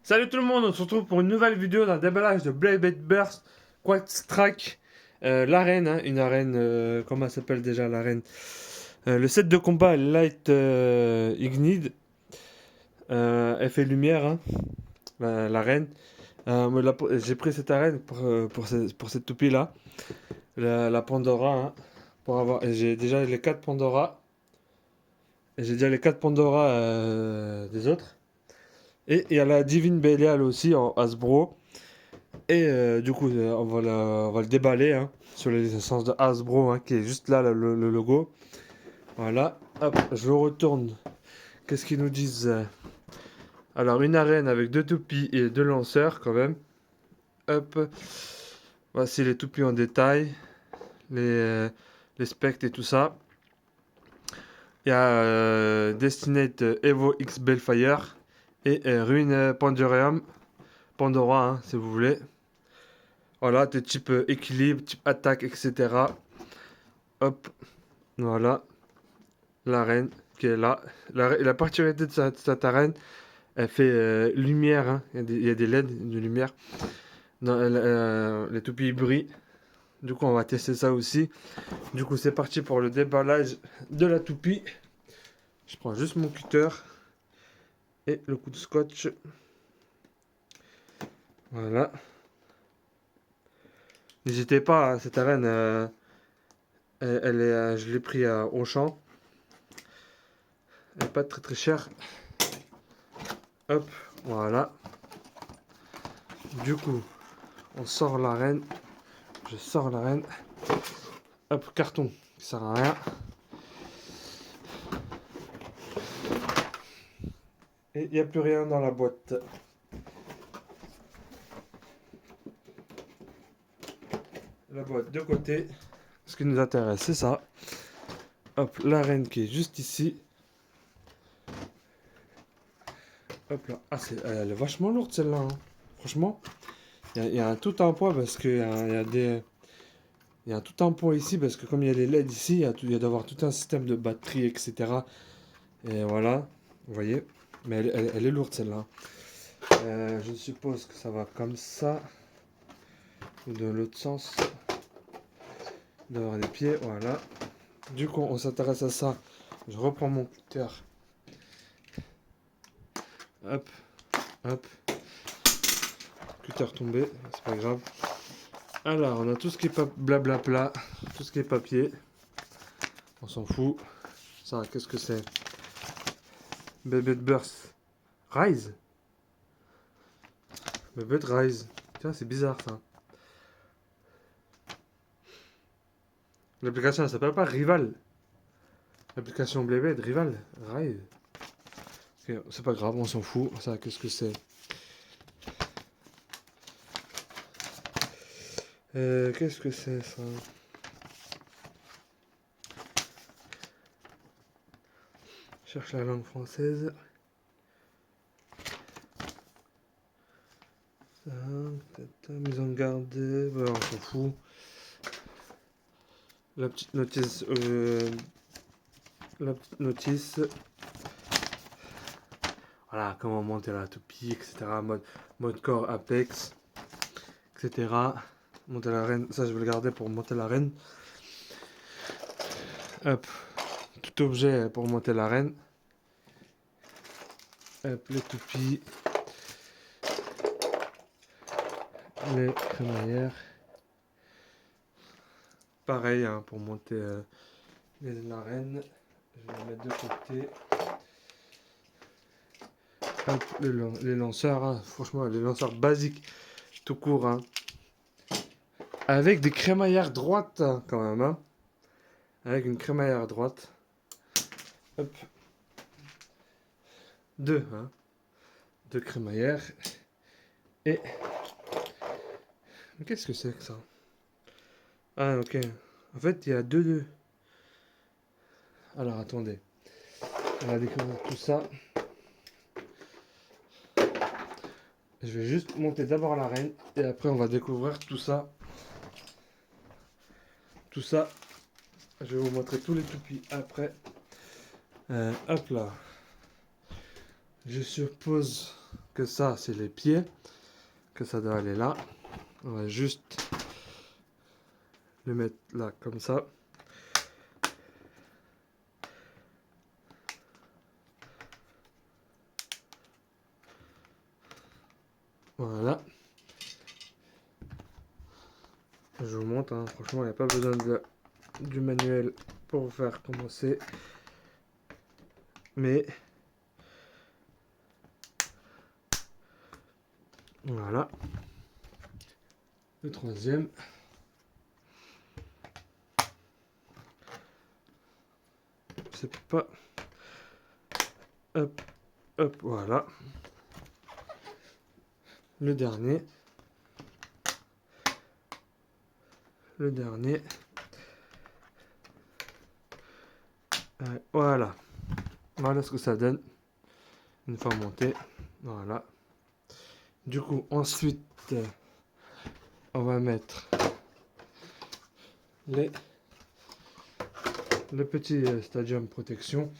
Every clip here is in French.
Salut tout le monde, on se retrouve pour une nouvelle vidéo d'un déballage de Blade Burst Quad Strike. L'arène, hein, une arène, comment elle s'appelle déjà l'arène? Le set de combat Light Ignite, effet lumière, hein, l'arène. J'ai pris cette arène pour cette toupie là, la Pandora, hein, pour avoir. J'ai déjà les 4 Pandora, et j'ai déjà les 4 Pandora des autres. Et il y a la Divine Belial aussi en Hasbro. Et du coup, on va le déballer, hein, sur les essences de Hasbro, hein, qui est juste là, le logo. Voilà, hop, je le retourne. Qu'est-ce qu'ils nous disent? Alors, une arène avec deux toupies et deux lanceurs, quand même. Hop, voici les toupies en détail, les, euh, les spectres et tout ça. Il y a Destinate Evo X Bellfire et Ruine Pandorium, Pandora, hein, si vous voulez. Voilà, de type équilibre, type attaque, etc. Hop, voilà. L'arène qui est là. La particularité de cette arène, elle fait lumière, hein. Il y a des LED de lumière. Les toupies brillent. Du coup, on va tester ça aussi. Du coup, c'est parti pour le déballage de la toupie. Je prends juste mon cutter et le coup de scotch. Voilà. N'hésitez pas, hein, cette arène, je l'ai pris à Auchan. Elle n'est pas très très chère. Hop, voilà. Du coup, on sort l'arène. Je sors l'arène. Hop, carton, ça sert à rien. Et il n'y a plus rien dans la boîte. La boîte de côté. Ce qui nous intéresse, c'est ça. Hop, l'arène qui est juste ici. Hop là. Ah, elle est vachement lourde celle-là, hein. Franchement, il y a un tout un poids parce que il y a tout un poids ici parce que comme il y a les LED ici, il y a d'avoir tout un système de batterie, etc. Et voilà, vous voyez. Mais elle est lourde celle-là. Je suppose que ça va comme ça. Ou de l'autre sens. D'avoir les pieds, voilà. Du coup, on s'intéresse à ça. Je reprends mon cutter. Hop, hop. Cutter tombé, c'est pas grave. Alors, on a tout ce qui est blablabla, tout ce qui est papier. On s'en fout. Ça, qu'est-ce que c'est? Baby Burst Rise. Baby Rise. Tiens, c'est bizarre ça. L'application, elle s'appelle pas Rival. L'application Blade Rival. Rise. Ok, c'est pas grave, on s'en fout. Ça, qu'est-ce que c'est? Qu'est-ce que c'est ça? Je cherche la langue française. Ça, mise en garde. Voilà, on s'en fout. La petite notice. La petite notice. Voilà, comment monter la toupie, etc. Mode corps Apex, etc. Monter l'arène. Ça, je vais le garder pour monter l'arène. Hop. Tout objet pour monter l'arène. Hop, les toupies. Les crémaillères. Pareil, hein, pour monter l'arène. Je vais les mettre de côté. Hop, les lanceurs, hein. Franchement, les lanceurs basiques, tout court, hein. Avec des crémaillères droites, hein, quand même, hein. Avec une crémaillère droite. Hop. Deux, hein. Deux crémaillères. Et... qu'est-ce que c'est que ça? Ah, ok. En fait, il y a deux. Alors, attendez. On va découvrir tout ça. Je vais juste monter d'abord l'arène. Et après, on va découvrir tout ça. Tout ça. Je vais vous montrer tous les toupies après. Hop là. Je suppose que ça, c'est les pieds, que ça doit aller là. On va juste le mettre là, comme ça. Voilà. Je vous montre, hein. Franchement, il n'y a pas besoin du manuel pour vous faire commencer. Mais voilà. Le troisième. C'est pas... Hop, hop, voilà. Le dernier. Le dernier. Voilà. Voilà ce que ça donne. Une fois monté. Voilà. Du coup, ensuite, on va mettre le petit stadium protection.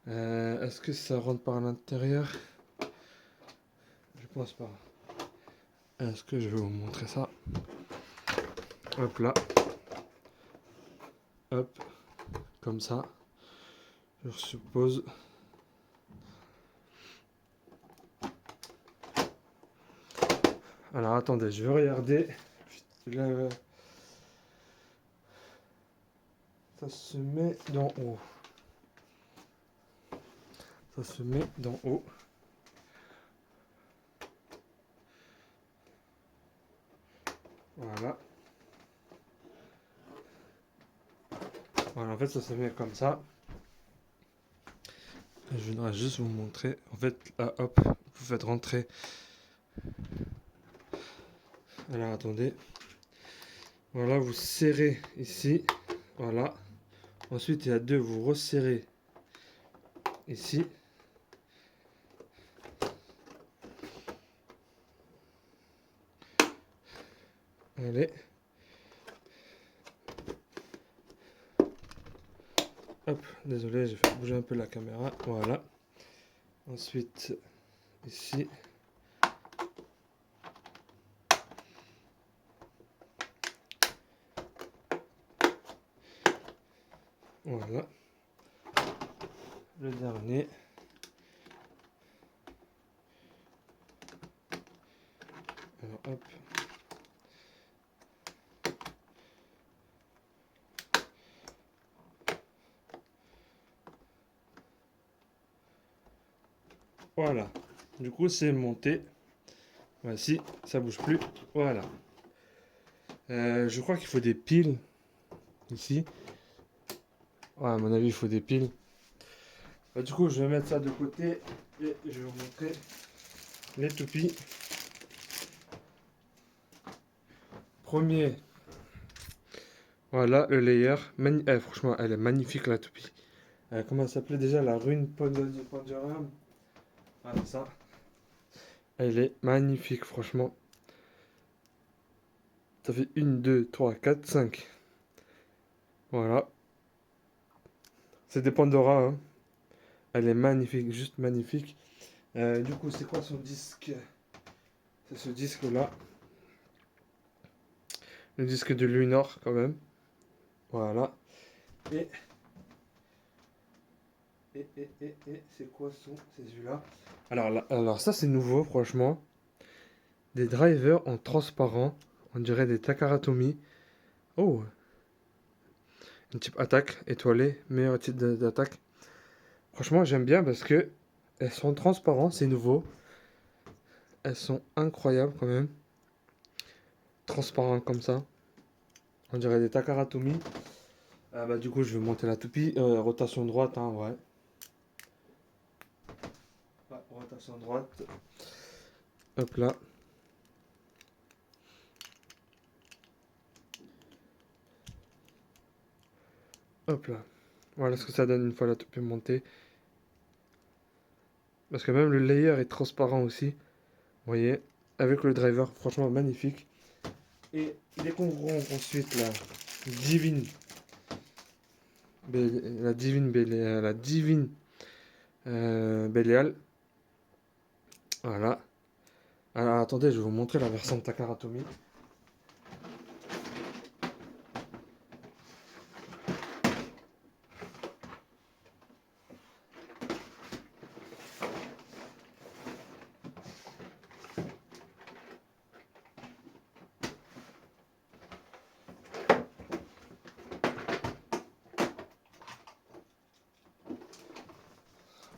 Est-ce que ça rentre par l'intérieur? Je pense pas. Est-ce que je vais vous montrer ça? Hop là. Hop. Comme ça. Je suppose. Alors attendez, je vais regarder. Là, ça se met d'en haut. Ça se met d'en haut. Voilà. Voilà, en fait, ça se met comme ça. Et je voudrais juste vous montrer. En fait, là, hop, vous faites rentrer. Alors, attendez. Voilà, vous serrez ici. Voilà. Ensuite, il y a deux, vous resserrez ici. Allez. Hop, désolé, j'ai fait bouger un peu la caméra. Voilà. Ensuite, ici. Voilà. Le dernier. Alors, hop. Voilà. Du coup, c'est monté. Voici, ça bouge plus. Voilà. Je crois qu'il faut des piles ici. Ouais, à mon avis, il faut des piles. Du coup, je vais mettre ça de côté et je vais vous montrer les toupies. Premier, voilà le layer. Franchement, elle est magnifique la toupie. Comment elle s'appelait déjà? La rune Pandorium. Voilà ça. Elle est magnifique, franchement. Ça fait 1, 2, 3, 4, 5. Voilà. C'est des Pandora, hein. Elle est magnifique, juste magnifique. Du coup, c'est quoi son disque? C'est ce disque-là. Le disque de Lunar, quand même. Voilà. Et c'est quoi c'est celui-là? Alors ça, c'est nouveau, franchement. Des drivers en transparent. On dirait des Takaratomi. Oh! Un type attaque, étoilé, meilleur type d'attaque. Franchement, j'aime bien parce que elles sont transparentes, c'est nouveau. Elles sont incroyables quand même. Transparentes comme ça. On dirait des Takaratomi. Du coup, je vais monter la toupie. Rotation droite, hein, ouais. Rotation droite. Hop là. Hop là. Voilà ce que ça donne une fois la toupie montée. Parce que même le layer est transparent aussi. Vous voyez. Avec le driver, franchement magnifique. Et découvrons ensuite divine. La divine Bélial. Voilà. Alors attendez, je vais vous montrer la version de Takara Tomy.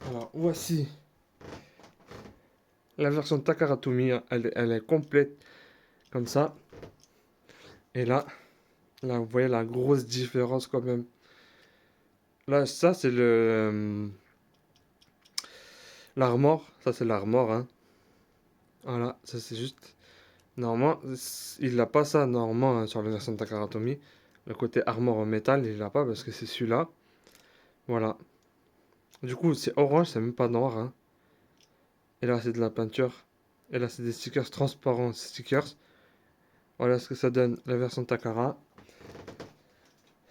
Alors voici la version de Takara Tomy. Elle est complète comme ça. Et là, vous voyez la grosse différence quand même. Là, ça c'est le l'armor. Ça c'est l'armor, hein. Voilà, ça c'est juste. Normalement, il n'a pas ça normalement hein, sur la version de Takara Tomy. Le côté armor en métal, il l'a pas parce que c'est celui-là. Voilà. Du coup, c'est orange, c'est même pas noir, hein. Et là, c'est de la peinture. Et là, c'est des stickers transparents, stickers. Voilà ce que ça donne la version de Takara.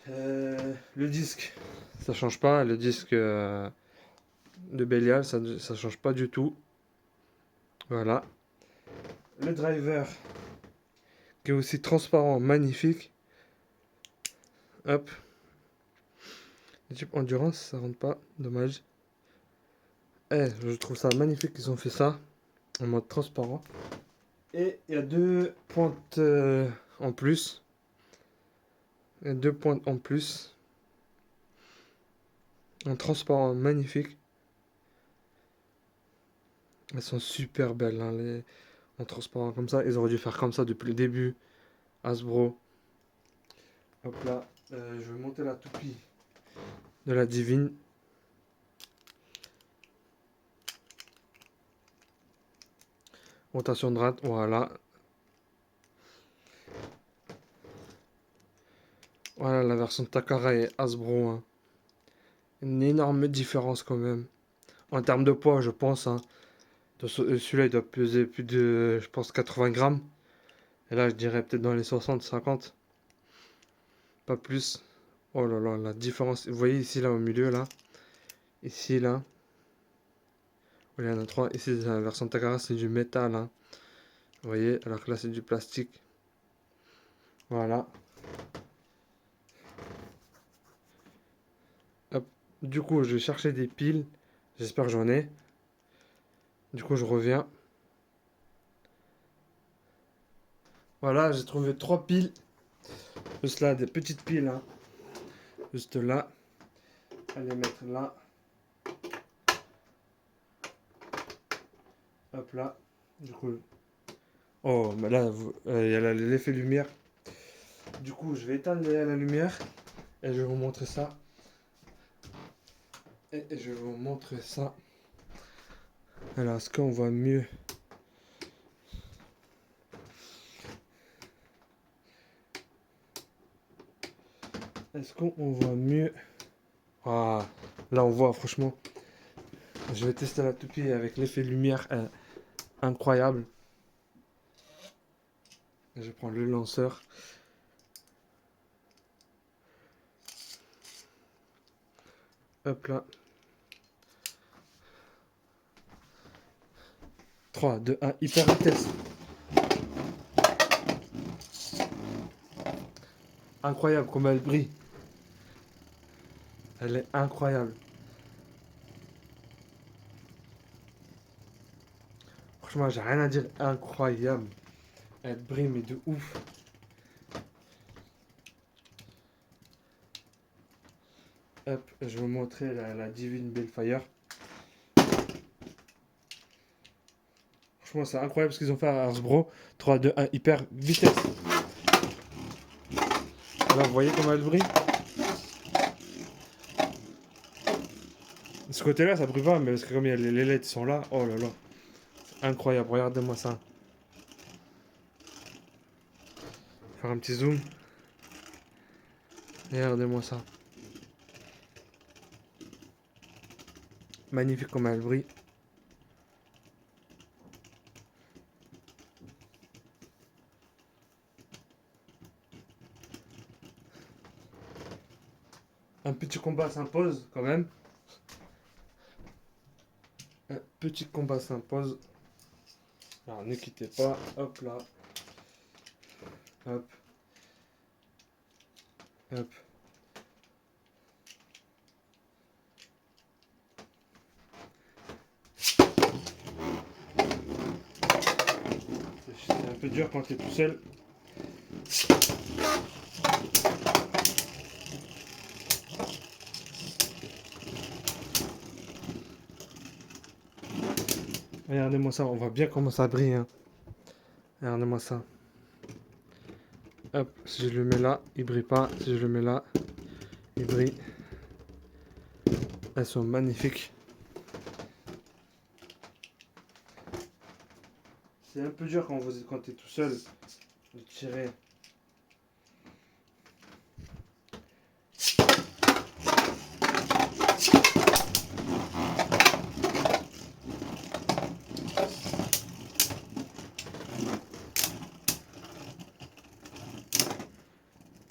Le disque, ça change pas. Le disque de Belial, ça change pas du tout. Voilà. Le driver, qui est aussi transparent, magnifique. Hop. Le type endurance, ça rentre pas. Dommage. Je trouve ça magnifique qu'ils ont fait ça en mode transparent. Et il y a deux pointes en plus. Il y a deux pointes en plus. En transparent, magnifique. Elles sont super belles, hein, en transparent comme ça. Ils auraient dû faire comme ça depuis le début. Hasbro. Hop là. Je vais monter la toupie de la Divine. Rotation droite, voilà. Voilà la version Takara et Hasbro. Hein. Une énorme différence quand même. En termes de poids, je pense. Hein. Celui-là, il doit peser plus de, je pense, 80 grammes. Et là, je dirais peut-être dans les 60, 50. Pas plus. Oh là là, la différence. Vous voyez ici, là, au milieu, là. Ici, là. Il y en a trois. Ici, la version Takara, c'est du métal. Hein. Vous voyez, alors que là, c'est du plastique. Voilà. Hop. Du coup, je vais chercher des piles. J'espère que j'en ai. Du coup, je reviens. Voilà, j'ai trouvé trois piles. Juste là, des petites piles. Hein. Juste là. À les mettre là. Hop là. Du coup. Oh, mais là, il y a l'effet lumière. Du coup, je vais éteindre la lumière. Et je vais vous montrer ça. Et je vais vous montrer ça. Alors, est-ce qu'on voit mieux? Est-ce qu'on voit mieux? Ah, là, on voit, franchement. Je vais tester la toupie avec l'effet lumière incroyable. Je vais prendre le lanceur. Hop là. 3, 2, 1, hyper vitesse. Incroyable comme elle brille. Elle est incroyable. Franchement, j'ai rien à dire. Incroyable. Elle brille, mais de ouf. Hop, je vais vous montrer la Divine Bellfire. Franchement, c'est incroyable ce qu'ils ont fait à Hasbro. 3, 2, 1, hyper vitesse. Alors, vous voyez comment elle brille? De ce côté-là, ça brille pas, mais parce que comme il y a les LED sont là, oh là là. Incroyable, regardez-moi ça. Faire un petit zoom. Regardez-moi ça. Magnifique comme elle brille. Un petit combat s'impose quand même. Un petit combat s'impose. Alors, ne quittez pas. Hop là. Hop. Hop. C'est un peu dur quand tu es tout seul. Regardez-moi ça, on voit bien comment ça brille. Hein. Regardez-moi ça. Hop, si je le mets là, il brille pas. Si je le mets là, il brille. Elles sont magnifiques. C'est un peu dur quand tu es tout seul de tirer.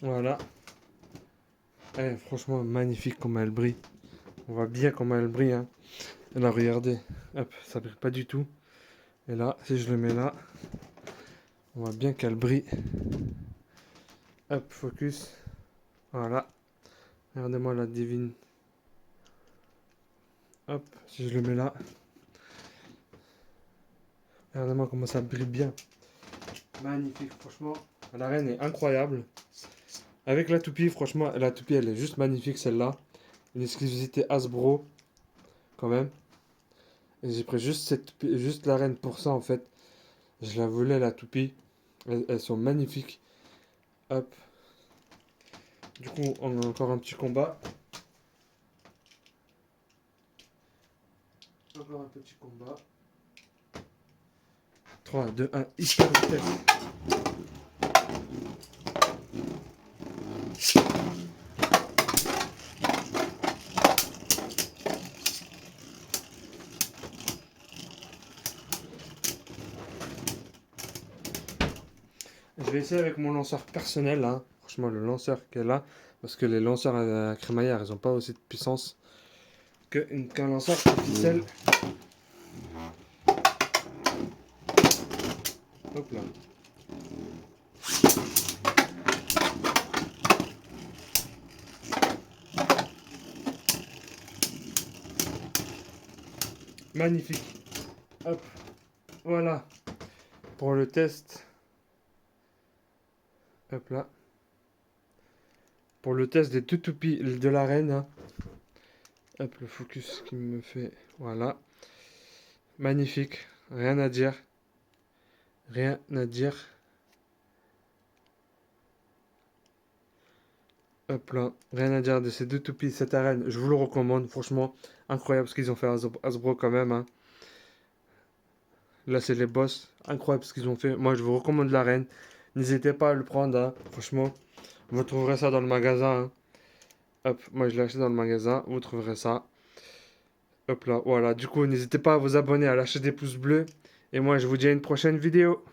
Voilà. Franchement, magnifique comment elle brille. On voit bien comment elle brille. Hein. Et là, regardez. Hop, ça brille pas du tout. Et là, si je le mets là, on voit bien qu'elle brille. Hop, focus. Voilà. Regardez-moi la divine. Hop, si je le mets là. Regardez-moi comment ça brille bien. Magnifique, franchement. La reine est incroyable. Avec la toupie, franchement, la toupie, elle est juste magnifique, celle-là. Une exclusivité Hasbro, quand même. Et j'ai pris juste cette toupie, juste la reine pour ça, en fait. Je la voulais, la toupie. Elles sont magnifiques. Hop. Du coup, on a encore un petit combat. Encore un petit combat. 3, 2, 1, hyper vitesse. Je vais essayer avec mon lanceur personnel, hein. Franchement, le lanceur qu'elle a, parce que les lanceurs à crémaillère, ils n'ont pas aussi de puissance qu'un lanceur à ficelle. Hop là. Magnifique. Hop. Voilà. Pour le test. Hop là. Pour le test des deux toupies de la reine. Hein. Hop, le focus qui me fait. Voilà. Magnifique. Rien à dire. Rien à dire. Hop là. Rien à dire de ces deux toupies, cette arène. Je vous le recommande. Franchement, incroyable ce qu'ils ont fait à Hasbro quand même. Hein. Là, c'est les boss. Incroyable ce qu'ils ont fait. Moi, je vous recommande l'arène. N'hésitez pas à le prendre. Hein. Franchement, vous trouverez ça dans le magasin. Hein. Hop, moi, je l'ai acheté dans le magasin. Vous trouverez ça. Hop là, voilà. Du coup, n'hésitez pas à vous abonner, à lâcher des pouces bleus. Et moi, je vous dis à une prochaine vidéo.